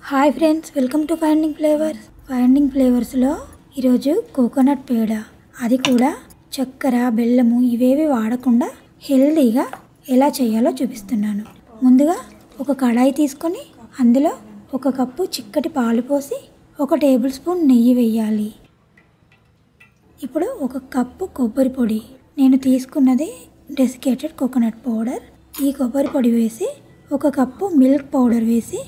Hi friends, welcome to finding ఫ్లేవర్స్లో ఈరోజు coconut పేడ, అది కూడా చక్కెర బెల్లము ఇవేవి వాడకుండా హెల్తీగా ఎలా చేయాలో చూపిస్తున్నాను. ముందుగా ఒక కడాయి తీసుకొని అందులో ఒక కప్పు చిక్కటి పాలు పోసి 1 టేబుల్ స్పూన్ నెయ్యి వేయాలి. ఇప్పుడు 1 కప్పు కొబ్బరి పొడి, నేను తీసుకున్నది డెసికేటెడ్ కోకోనట్ పౌడర్. ఈ కొబ్బరి పొడి వేసి 1 కప్పు మిల్క్ పౌడర్ వేసి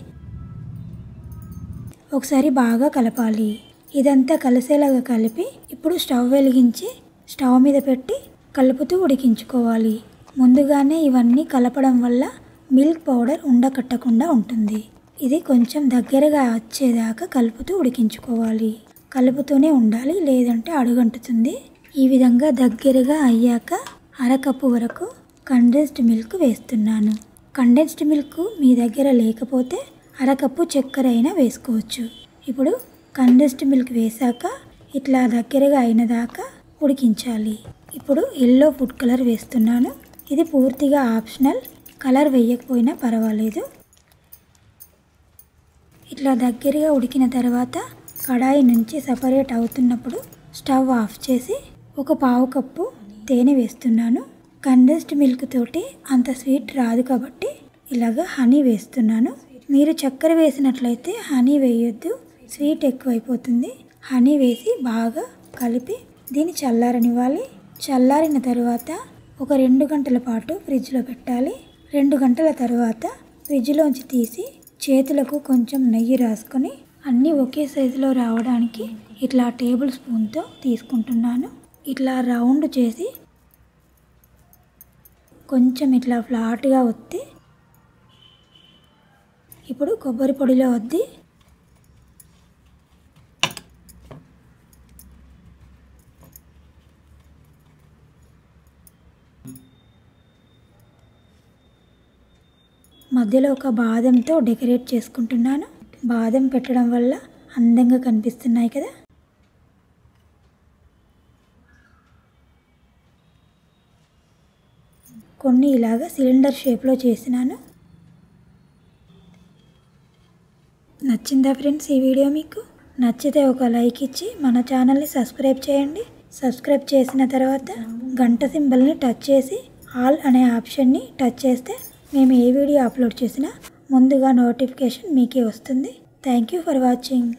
ఒకసారి బాగా కలపాలి. ఇదంతా కలిసేలాగా కలిపి ఇప్పుడు స్టవ్ వెలిగించి స్టవ్ మీద పెట్టి కలుపుతూ ఉడికించుకోవాలి. ముందుగానే ఇవన్నీ కలపడం వల్ల మిల్క్ పౌడర్ ఉండకట్టకుండా ఉంటుంది. ఇది కొంచెం దగ్గరగా వచ్చేదాకా కలుపుతూ ఉడికించుకోవాలి. కలుపుతూనే ఉండాలి, లేదంటే అడుగంటుతుంది. ఈ విధంగా దగ్గరగా అయ్యాక 1/2 కప్పు వరకు కండెన్స్డ్ మిల్క్ వేస్తున్నాను. కండెన్స్డ్ మిల్క్ మీ దగ్గర లేకపోతే 1/2 కప్పు చక్కెర అయినా వేసుకోవచ్చు. ఇప్పుడు కండెన్స్డ్ మిల్క్ వేసాక ఇట్లా దగ్గరగా అయిన దాకా ఉడికించాలి. ఇప్పుడు ఎల్లో ఫుడ్ కలర్ వేస్తున్నాను. ఇది పూర్తిగా ఆప్షనల్, కలర్ వేయకపోయినా పర్వాలేదు. ఇట్లా దగ్గరగా ఉడికిన తర్వాత కడాయి నుంచి సపరేట్ అవుతున్నప్పుడు స్టవ్ ఆఫ్ చేసి 1/4 కప్పు తేనె వేస్తున్నాను. కండెన్స్డ్ మిల్క్ తోటి అంత స్వీట్ రాదు కాబట్టి ఇలాగా హనీ వేస్తున్నాను. మీరు చక్కెర వేసినట్లయితే హనీ వేయొద్దు, స్వీట్ ఎక్కువైపోతుంది. హనీ వేసి బాగా కలిపి దీన్ని చల్లారనివ్వాలి. చల్లారిన తర్వాత ఒక 2 గంటల పాటు ఫ్రిడ్జ్లో పెట్టాలి. 2 గంటల తర్వాత ఫ్రిడ్జ్లోంచి తీసి చేతులకు కొంచెం నెయ్యి రాసుకొని అన్నీ ఒకే సైజులో రావడానికి ఇట్లా టేబుల్ స్పూన్తో తీసుకుంటున్నాను. ఇట్లా రౌండ్ చేసి కొంచెం ఇట్లా ఫ్లాట్గా ఒత్తి ఇప్పుడు కొబ్బరి పొడిలో వద్ది మధ్యలో ఒక బాదంతో డెకరేట్ చేసుకుంటున్నాను. బాదం పెట్టడం వల్ల అందంగా కనిపిస్తున్నాయి కదా. కొన్ని ఇలాగా సిలిండర్ షేప్లో చేసినాను. నచ్చిందా ఫ్రెండ్స్ ఈ వీడియో? మీకు నచ్చితే ఒక లైక్ ఇచ్చి మన ఛానల్ని సబ్స్క్రైబ్ చేయండి. సబ్స్క్రైబ్ చేసిన తర్వాత గంట సింబల్ని టచ్ చేసి ఆల్ అనే ఆప్షన్ని టచ్ చేస్తే మేము ఏ వీడియో అప్లోడ్ చేసినా ముందుగా నోటిఫికేషన్ మీకే వస్తుంది. Thank you for watching.